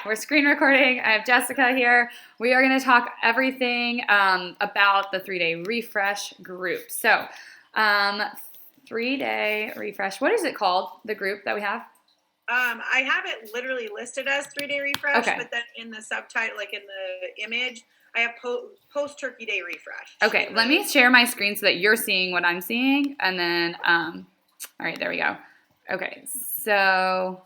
We're screen recording. I have Jessica here. We are going to talk everything about the 3-day refresh group. So, 3-day refresh. What is it called? The group that we have? I have it literally listed as 3-day refresh, Okay. but then in the subtitle, like in the image, I have post Turkey Day refresh. Okay, let me share my screen so that you're seeing what I'm seeing, and then, all right, there we go. Okay, so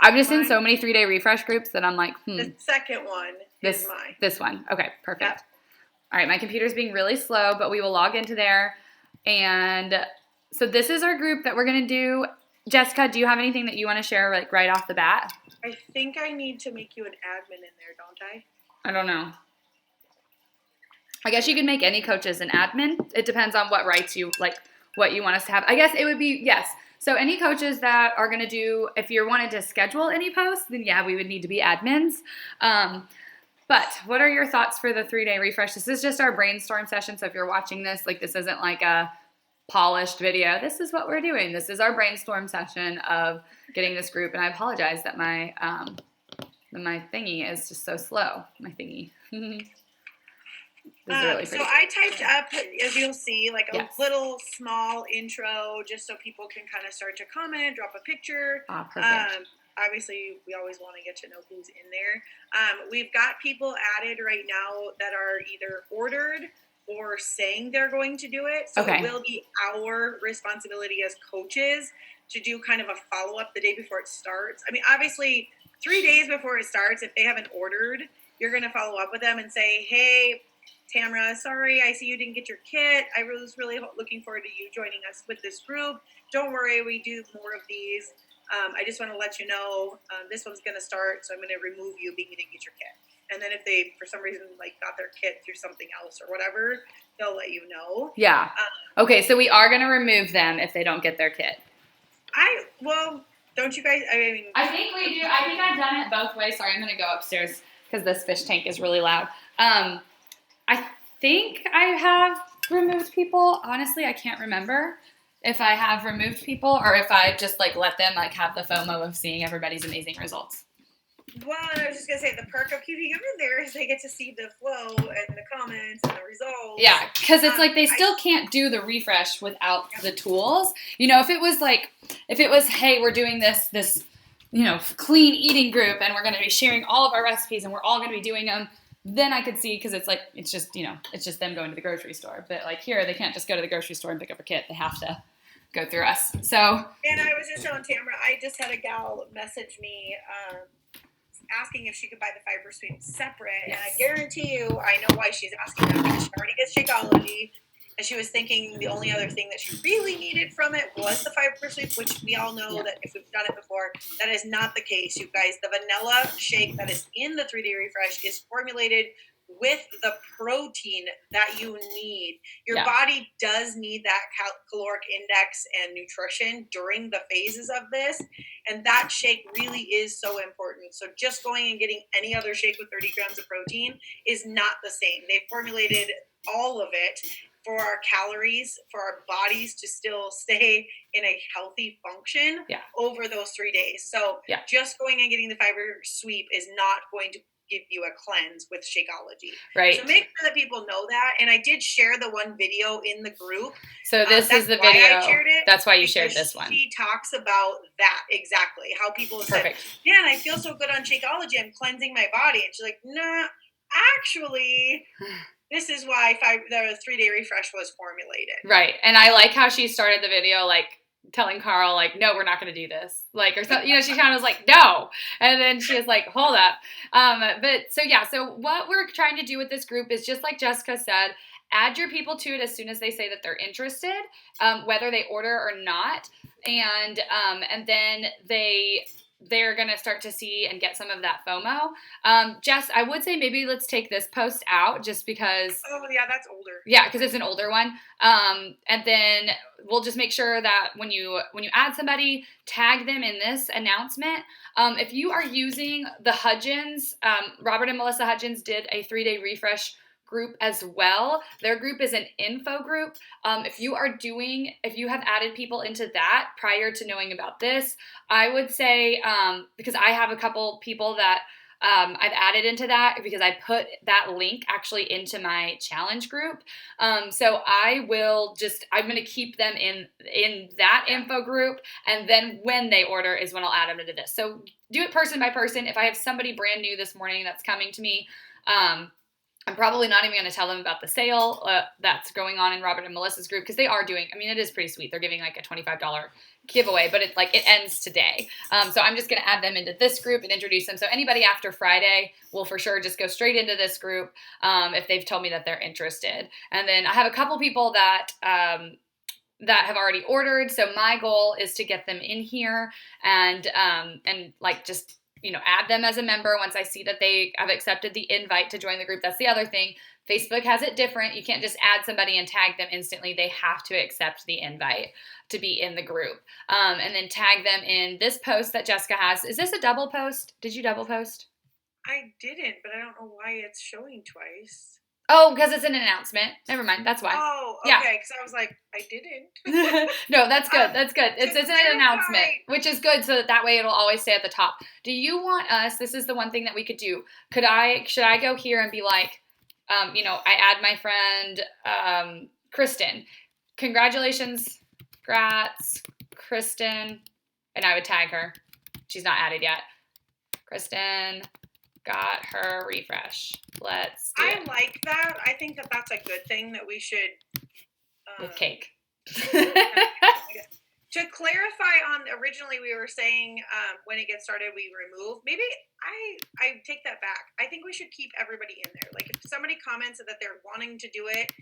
I'm just in so many 3-day refresh groups that I'm like, The second one is mine. This one. Okay, perfect. Yep. All right, my computer's being really slow, but we will log into there. And so this is our group that we're going to do. Jessica, do you have anything that you want to share like right off the bat? I think I need to make you an admin in there, don't I? I don't know. I guess you can make any coaches an admin. It depends on what rights you like, what you want us to have. I guess it would be, yes. So any coaches that are going to do, if you wanted to schedule any posts, then yeah, we would need to be admins. But what are your thoughts for the 3-day refresh? This is just our brainstorm session. So if you're watching this, like this isn't like a polished video. This is what we're doing. This is our brainstorm session of getting this group. And I apologize that my thingy is just so slow. My thingy. This is really pretty. So I typed up, as you'll see, like a little small intro just so people can kind of start to comment, drop a picture. Perfect. Obviously, we always want to get to know who's in there. We've got people added right now that are either ordered or saying they're going to do it. So it will be our responsibility as coaches to do kind of a follow-up the day before it starts. I mean, obviously, 3 days before it starts, if they haven't ordered, you're going to follow up with them and say, hey, Tamara, sorry, I see you didn't get your kit. I was really looking forward to you joining us with this group. Don't worry, we do more of these. I just want to let you know this one's going to start, so I'm going to remove you being you didn't get your kit. And then if they, for some reason, like got their kit through something else or whatever, they'll let you know. Yeah. Okay, so we are going to remove them if they don't get their kit. Don't you guys? I think we do. I think I've done it both ways. Sorry, I'm going to go upstairs because this fish tank is really loud. I think I have removed people. Honestly, I can't remember if I have removed people or if I just like let them like have the FOMO of seeing everybody's amazing results. Well, I was just going to say the perk of keeping them in there is they get to see the flow and the comments and the results. Yeah, because it's like they still can't do the refresh without the tools. You know, if it was, hey, we're doing this, you know, clean eating group and we're going to be sharing all of our recipes and we're all going to be doing them, then I could see, because it's like, it's just them going to the grocery store. But like here, they can't just go to the grocery store and pick up a kit. They have to go through us. So. And I was just telling Tamara, I just had a gal message me asking if she could buy the Fiber Sweep separate. Yes. And I guarantee you, I know why she's asking that, because she already gets Shakeology. And she was thinking the only other thing that she really needed from it was the Fiber Sweep, which we all know that if we've done it before, that is not the case, you guys. The vanilla shake that is in the 3-day refresh is formulated with the protein that you need. Your body does need that caloric index and nutrition during the phases of this, and that shake really is so important. So just going and getting any other shake with 30 grams of protein is not the same. They formulated all of it for our calories, for our bodies to still stay in a healthy function over those 3 days. So just going and getting the Fiber Sweep is not going to give you a cleanse with Shakeology. Right. So make sure that people know that. And I did share the one video in the group. So this is the video. I shared it. That's why you shared this one. She talks about that exactly. How people have said, man, I feel so good on Shakeology. I'm cleansing my body. And she's like, nah, actually... This is why the 3-day refresh was formulated. Right. And I like how she started the video, like, telling Carl, like, no, we're not going to do this. Like, or something, you know, she kind of was like, no. And then she was like, hold up. So what we're trying to do with this group is just like Jessica said, add your people to it as soon as they say that they're interested, whether they order or not. And then they're going to start to see and get some of that FOMO. Jess, I would say maybe let's take this post out just because... Oh, yeah, that's older. Yeah, because it's an older one. And then we'll just make sure that when you add somebody, tag them in this announcement. If you are using the Hudgens, Robert and Melissa Hudgens did a 3-day refresh group as well. Their group is an info group. If you have added people into that prior to knowing about this, I would say, because I have a couple people that I've added into that because I put that link actually into my challenge group. So I'm going to keep them in that info group. And then when they order is when I'll add them into this. So do it person by person. If I have somebody brand new this morning that's coming to me, I'm probably not even going to tell them about the sale that's going on in Robert and Melissa's group because they are doing, I mean, it is pretty sweet. They're giving like a $25 giveaway, but it ends today. So I'm just going to add them into this group and introduce them. So anybody after Friday will for sure just go straight into this group if they've told me that they're interested. And then I have a couple people that have already ordered. So my goal is to get them in here and like just add them as a member once I see that they have accepted the invite to join the group. That's the other thing. Facebook has it different. You can't just add somebody and tag them instantly. They have to accept the invite to be in the group. And then tag them in this post that Jessica has. Is this a double post? Did you double post? I didn't, but I don't know why it's showing twice. Oh, because it's an announcement. Never mind. That's why. Oh, okay. Because I was like, I didn't. No, that's good. That's good. It's an announcement, which is good. So that way it'll always stay at the top. Do you want us? This is the one thing that we could do. Should I go here and be like, I add my friend Kristen. Congratulations, Grats, Kristen, and I would tag her. She's not added yet. Kristen got her refresh. Let's do it. Like that. I think that that's a good thing that we should. With cake. To clarify on, originally we were saying when it gets started we remove. Maybe I take that back. I think we should keep everybody in there. Like if somebody comments that they're wanting to do it,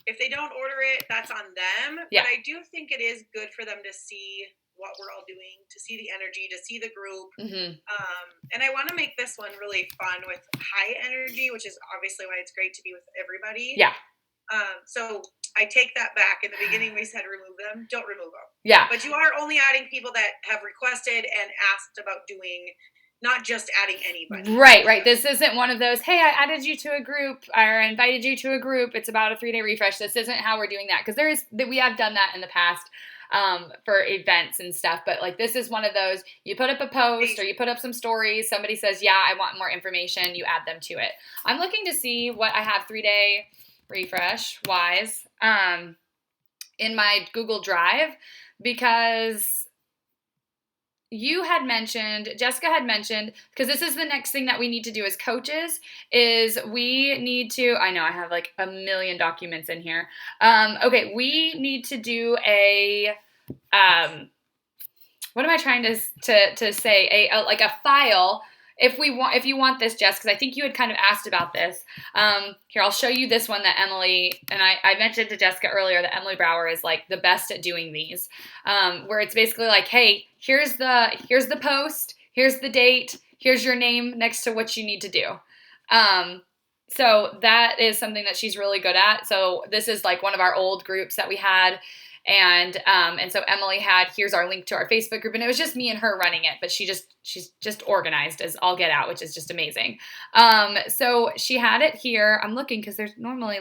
if they don't order it, that's on them. Yeah. But I do think it is good for them to see what we're all doing, to see the energy, to see the group. Mm-hmm. And I want to make this one really fun with high energy, which is obviously why it's great to be with everybody. Yeah. So I take that back. In the beginning, we said remove them. Don't remove them. Yeah. But you are only adding people that have requested and asked about doing, not just adding anybody. Right. This isn't one of those, hey, I added you to a group or invited you to a group. It's about a 3-day refresh. This isn't how we're doing that. Because we have done that in the past for events and stuff. But like this is one of those, you put up a post or you put up some stories. Somebody says, yeah, I want more information. You add them to it. I'm looking to see what I have 3-day refresh wise in my Google Drive because Jessica had mentioned, because this is the next thing that we need to do as coaches, is we need to, I know I have like a million documents in here. Okay, we need to do a, what am I trying to say? Like a file. If you want this, Jess, because I think you had kind of asked about this. Here, I'll show you this one that Emily, and I mentioned to Jessica earlier that Emily Brower is like the best at doing these, where it's basically like, hey, here's the post, here's the date, here's your name next to what you need to do. So that is something that she's really good at. So this is like one of our old groups that we had. And so Emily here's our link to our Facebook group, and it was just me and her running it, but she's just organized as all get out, which is just amazing. So she had it here. I'm looking because there's normally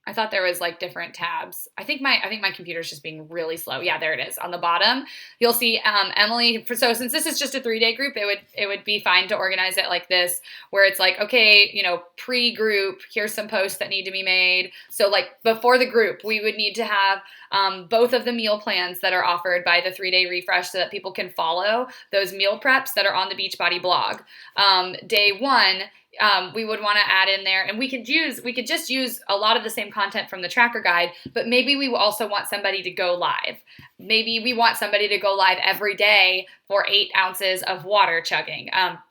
I thought there was like different tabs. I think my computer's just being really slow. Yeah, there it is. On the bottom, you'll see Emily. So since this is just a 3-day group, it would be fine to organize it like this, where it's like, okay, pre-group, here's some posts that need to be made. So like before the group, we would need to have both of the meal plans that are offered by the 3-day refresh so that people can follow those meal preps that are on the Beachbody blog. Day 1, we would want to add in there, and we could just use a lot of the same content from the tracker guide, but maybe we also want somebody to go live. Maybe we want somebody to go live every day for 8 ounces of water chugging.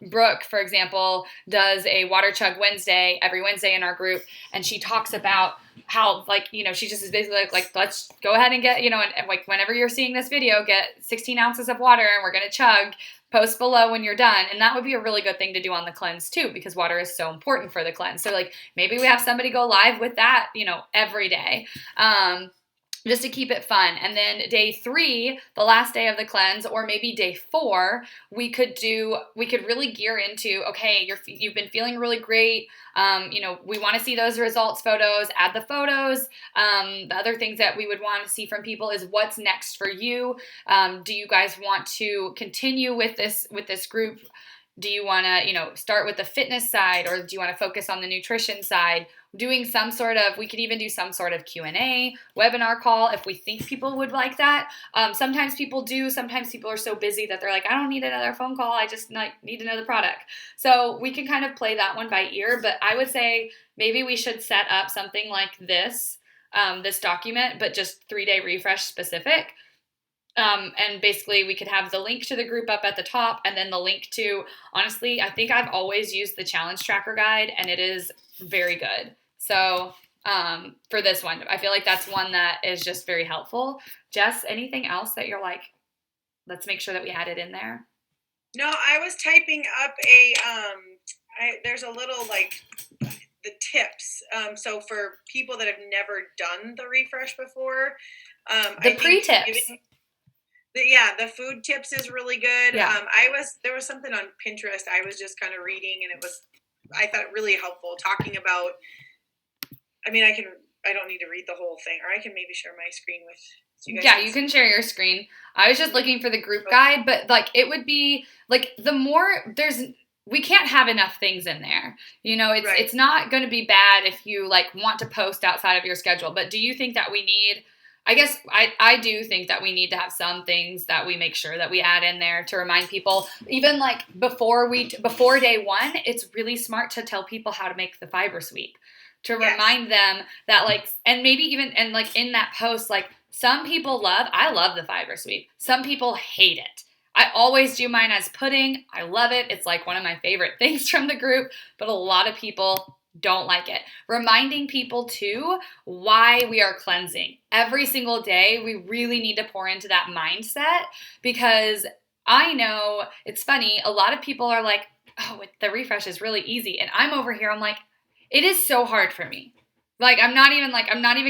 Brooke, for example, does a water chug Wednesday, every Wednesday in our group, and she talks about how, she just is basically like, let's go ahead and get, and like whenever you're seeing this video, get 16 ounces of water and we're going to chug. Post below when you're done. And that would be a really good thing to do on the cleanse too, because water is so important for the cleanse. So like maybe we have somebody go live with that, every day. just to keep it fun. And then day 3, the last day of the cleanse, or maybe day 4, we could really gear into, okay, you've been feeling really great. We want to see those results photos, add the photos. The other things that we would want to see from people is what's next for you. Do you guys want to continue with this group? Do you want to, start with the fitness side, or do you want to focus on the nutrition side? We could even do some sort of Q&A, webinar call if we think people would like that. Sometimes people do. Sometimes people are so busy that they're like, I don't need another phone call. I just need to know the product. So we can kind of play that one by ear. But I would say maybe we should set up something like this document, but just 3-day refresh specific. And basically we could have the link to the group up at the top, and then the link to, honestly, I think I've always used the challenge tracker guide, and it is very good. So for this one, I feel like that's one that is just very helpful. Jess, anything else that you're like, let's make sure that we add it in there? No, I was typing up there's a little the tips. So for people that have never done the refresh before, the pre-tips. The food tips is really good. Yeah. There was something on Pinterest I was just kind of reading, and I thought really helpful, talking about, I don't need to read the whole thing, or I can maybe share my screen with you guys. Yeah, you can share your screen. I was just looking for the group guide, but it would be the more we can't have enough things in there. It's not going to be bad if you want to post outside of your schedule, but do you think that we need, I guess I do think that we need to have some things that we make sure that we add in there to remind people, even before day 1, it's really smart to tell people how to make the fiber sweep, to remind them that and maybe even, and in that post, some people I love the fiber sweep. Some people hate it. I always do mine as pudding. I love it. It's one of my favorite things from the group, but a lot of people don't like it. Reminding people too why we are cleansing. Every single day, we really need to pour into that mindset, because I know it's funny. A lot of people are like, oh, the refresh is really easy. And I'm over here, I'm like, it is so hard for me. I'm not even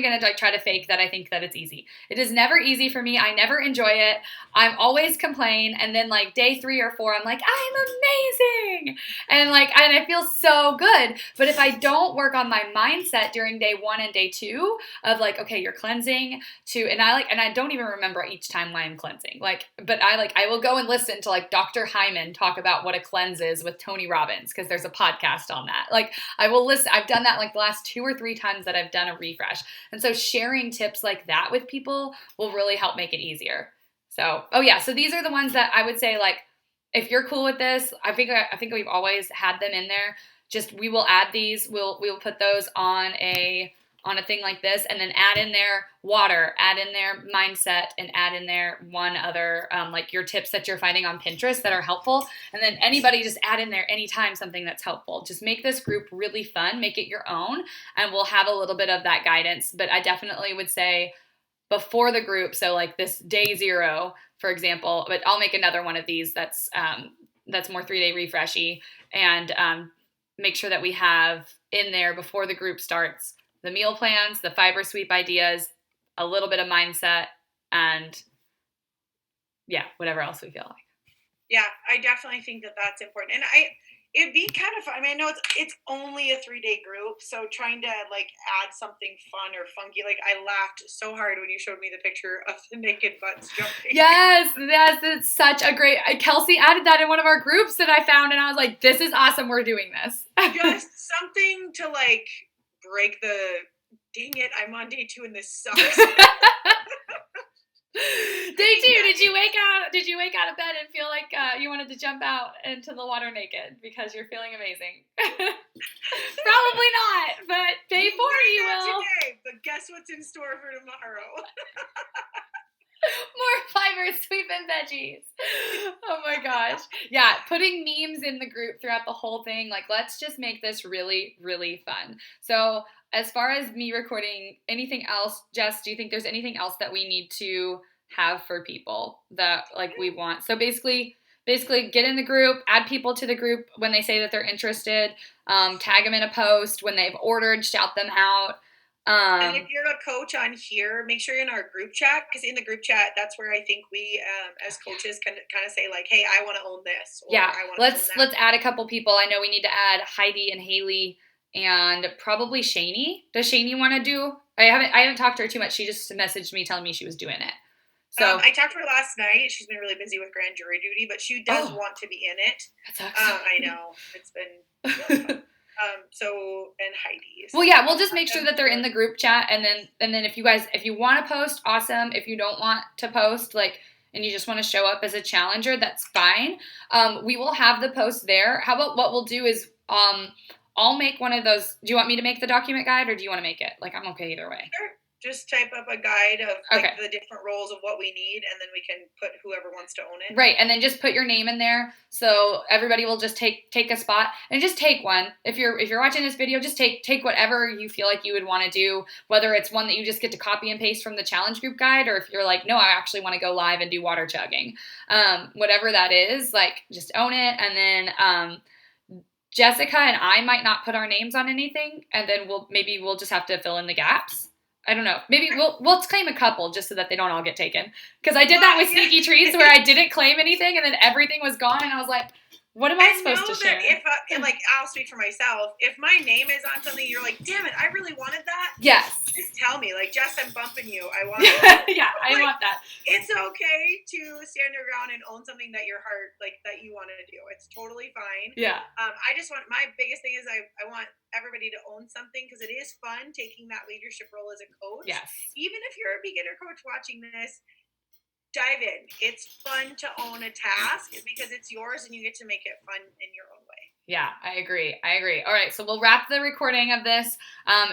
going to try to fake that I think that it's easy. It is never easy for me. I never enjoy it. I'm always complain. And then day 3 or 4, I'm like, I'm amazing. And and I feel so good. But if I don't work on my mindset during day 1 and day 2 of okay, you're cleansing and I don't even remember each time why I'm cleansing. But I will go and listen to Dr. Hyman talk about what a cleanse is with Tony Robbins, because there's a podcast on that. I will listen. I've done that the last 2 or 3 times that I've done a refresh. And so sharing tips like that with people will really help make it easier. So, so these are the ones that I would say, if you're cool with this, I think we've always had them in there. Just, we will add these. We'll put those on a thing like this, and then add in there water, add in there mindset, and add in there one other, your tips that you're finding on Pinterest that are helpful. And then anybody just add in there anytime something that's helpful. Just make this group really fun, make it your own, and we'll have a little bit of that guidance. But I definitely would say before the group, so this day 0, for example, but I'll make another one of these that's more 3-day refreshy, and make sure that we have in there before the group starts the meal plans, the fiber sweep ideas, a little bit of mindset, and whatever else we feel like. Yeah, I definitely think that that's important. And it'd be kind of fun. I know it's only a 3-day group, so trying to add something fun or funky. I laughed so hard when you showed me the picture of the naked butts jumping. Yes, it's such a great. Kelsey added that in one of our groups that I found, and I was like, "This is awesome. We're doing this." Just something to break the. Dang it! I'm on day 2 and this sucks. Day 2, did you wake out of bed and feel like you wanted to jump out into the water naked because you're feeling amazing? Probably not, but day 4 you will. Today, but guess what's in store for tomorrow? More fiber sweep and veggies. Oh my gosh. Yeah, putting memes in the group throughout the whole thing. Let's just make this really, really fun. So as far as me recording, anything else, Jess, do you think there's anything else that we need to have for people that we want? So basically get in the group, add people to the group when they say that they're interested, tag them in a post. When they've ordered, shout them out. And if you're a coach on here, make sure you're in our group chat, because in the group chat, that's where I think we, as coaches, can kind of say like, "Hey, I want to own this," or Yeah, "I want to own that." let's add a couple people. I know we need to add Heidi and Haley and probably Shani. Does Shani want to do? I haven't talked to her too much. She just messaged me telling me she was doing it. So I talked to her last night. She's been really busy with grand jury duty, but she does want to be in it. That's awesome. I know, it's been really fun. And Heidi. Well, yeah, we'll just make sure that they're in the group chat, and then if you want to post, awesome. If you don't want to post, like, and you just want to show up as a challenger, that's fine. We will have the post there. How about what we'll do is I'll make one of those. Do you want me to make the document guide, or do you want to make it? Like, I'm okay either way. Sure. Just type up a guide of like the different roles of what we need, and then we can put whoever wants to own it. Right, and then just put your name in there, so everybody will just take a spot, and just take one. If you're watching this video, just take whatever you feel like you would want to do, whether it's one that you just get to copy and paste from the challenge group guide, or if you're like, no, I actually want to go live and do water chugging. Whatever that is, like, just own it, and then Jessica and I might not put our names on anything, and then we'll just have to fill in the gaps. I don't know. Maybe we'll claim a couple just so that they don't all get taken. Because I did that with Sneaky Treats where I didn't claim anything and then everything was gone and I was like, what am I supposed to share? If like, I'll speak for myself. If my name is on something, you're like, damn it, I really wanted that. Yes. Just tell me, like, Jess, I'm bumping you. I want it. Yeah, I want that. It's okay to stand your ground and own something that your heart, like, that you want to do. It's totally fine. Yeah. My biggest thing is I want everybody to own something, because it is fun taking that leadership role as a coach. Yes. Even if you're a beginner coach watching this, dive in. It's fun to own a task because it's yours and you get to make it fun in your own way. Yeah, I agree. All right, so we'll wrap the recording of this.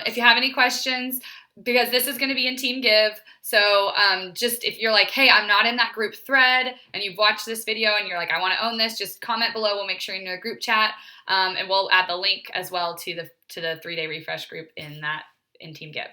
If you have any questions, because this is going to be in Team Give, so just if you're like, hey, I'm not in that group thread, and you've watched this video and you're like, I want to own this, just comment below. We'll make sure you're in a group chat, and we'll add the link as well to the 3-day refresh group in Team Give.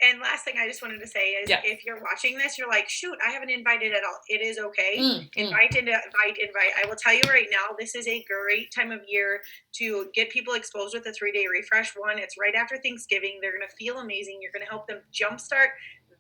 And last thing I just wanted to say is, if you're watching this, you're like, shoot, I haven't invited at all. It is okay. Invite. I will tell you right now, this is a great time of year to get people exposed with the 3-day refresh. One, it's right after Thanksgiving. They're going to feel amazing. You're going to help them jumpstart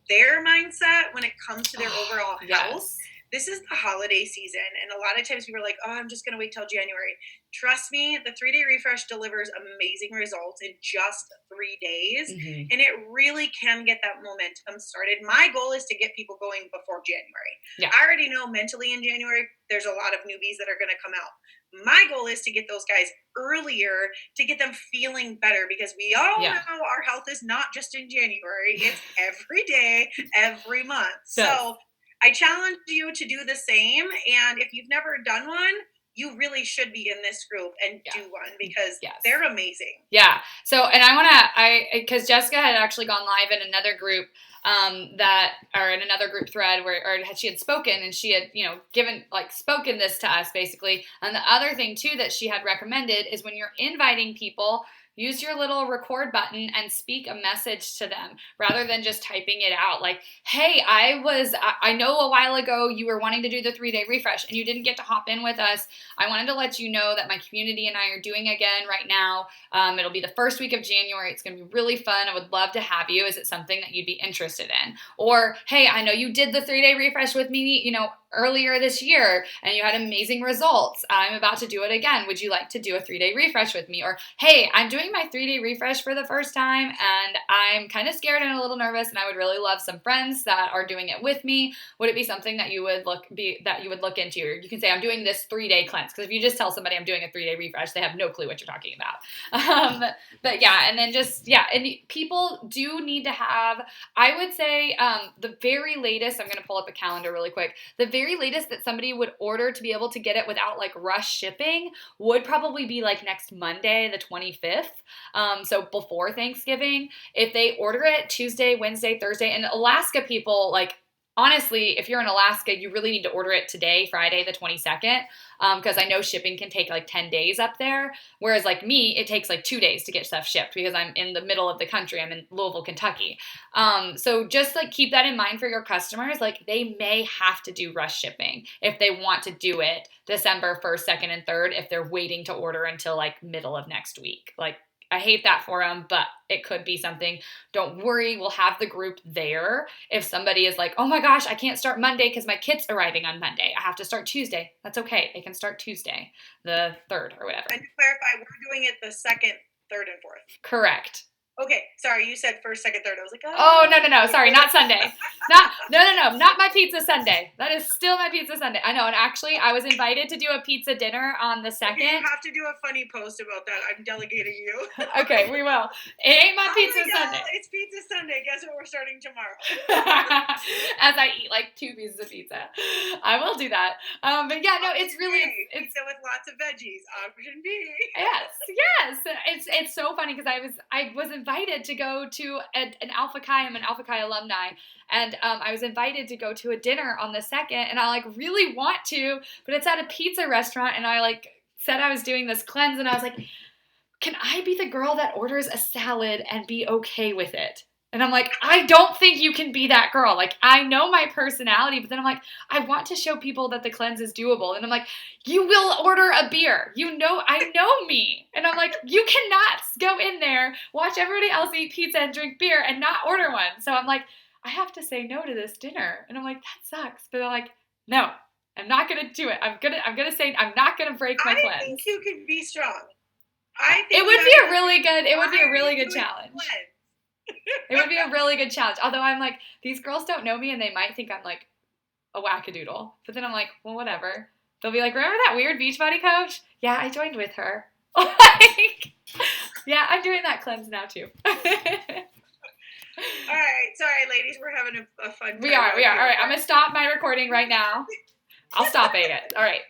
their mindset when it comes to their overall health. This is the holiday season, and a lot of times people are like, oh, I'm just going to wait till January. Trust me, the 3-day refresh delivers amazing results in just 3 days, and it really can get that momentum started. My goal is to get people going before January. Yeah. I already know mentally in January, there's a lot of newbies that are going to come out. My goal is to get those guys earlier to get them feeling better, because we all know our health is not just in January. It's every day, every month. So I challenge you to do the same. And if you've never done one, you really should be in this group and do one, because they're amazing. Yeah. So, and because Jessica had actually gone live in another group in another group thread she had spoken, and she had, spoken this to us basically. And the other thing too that she had recommended is when you're inviting people, use your little record button and speak a message to them rather than just typing it out. Like, hey, I know a while ago you were wanting to do the 3-day refresh and you didn't get to hop in with us. I wanted to let you know that my community and I are doing again right now. It'll be the first week of January. It's going to be really fun. I would love to have you. Is it something that you'd be interested in? Or, hey, I know you did the 3-day refresh with me, earlier this year and you had amazing results. I'm about to do it again. Would you like to do a 3-day refresh with me? Or, hey, I'm doing my 3-day refresh for the first time and I'm kind of scared and a little nervous and I would really love some friends that are doing it with me. Would it be something that you would look into? Or you can say, I'm doing this 3-day cleanse, because if you just tell somebody I'm doing a 3-day refresh, they have no clue what you're talking about. But yeah, and then and people do need to have, I would say, the very latest, I'm going to pull up a calendar really quick. The very latest that somebody would order to be able to get it without like rush shipping would probably be like next Monday, the 25th. So before Thanksgiving. If they order it Tuesday, Wednesday, Thursday, and Alaska people, like, honestly, if you're in Alaska, you really need to order it today, Friday, the 22nd, because I know shipping can take like 10 days up there. Whereas like me, it takes like 2 days to get stuff shipped because I'm in the middle of the country. I'm in Louisville, Kentucky. So just like keep that in mind for your customers. Like they may have to do rush shipping if they want to do it December 1st, 2nd, and 3rd, if they're waiting to order until like middle of next week. Like I hate that for them, but it could be something. Don't worry, we'll have the group there. If somebody is like, oh my gosh, I can't start Monday because my kid's arriving on Monday. I have to start Tuesday. That's okay. They can start Tuesday, the 3rd or whatever. And to clarify, we're doing it the 2nd, 3rd, and 4th. Correct. Okay, sorry, you said 1st, 2nd, 3rd. I was like, Oh, no. Sorry, not Sunday. Not my pizza Sunday. That is still my pizza Sunday. I know, and actually, I was invited to do a pizza dinner on the 2nd. You have to do a funny post about that. I'm delegating you. Okay, we will. It ain't my pizza Sunday. It's pizza Sunday. Guess what? We're starting tomorrow. As I eat like 2 pieces of pizza. I will do that. But yeah, no, it's really, it's pizza with lots of veggies. Option B. Yes. It's so funny because I was invited to go to an Alpha Chi. I'm an Alpha Chi alumni, and I was invited to go to a dinner on the 2nd, and I like really want to, but it's at a pizza restaurant, and I like said I was doing this cleanse, and I was like, can I be the girl that orders a salad and be okay with it? And I'm like, I don't think you can be that girl. Like, I know my personality, but then I'm like, I want to show people that the cleanse is doable. And I'm like, you will order a beer. I know me. And I'm like, you cannot go in there, watch everybody else eat pizza and drink beer and not order one. So I'm like, I have to say no to this dinner. And I'm like, that sucks. But I'm like, no, I'm not going to do it. I'm going to say, I'm not going to break my cleanse. I think you can be strong. I think it would be a really good challenge. It would be a really good challenge. Although I'm like, these girls don't know me and they might think I'm like a wackadoodle. But then I'm like, well, whatever. They'll be like, remember that weird Beachbody coach? Yeah, I joined with her. Like, yeah, I'm doing that cleanse now too. All right. Sorry, ladies. We're having a fun time. We are. All right. I'm going to stop my recording right now. I'll stop it. All right.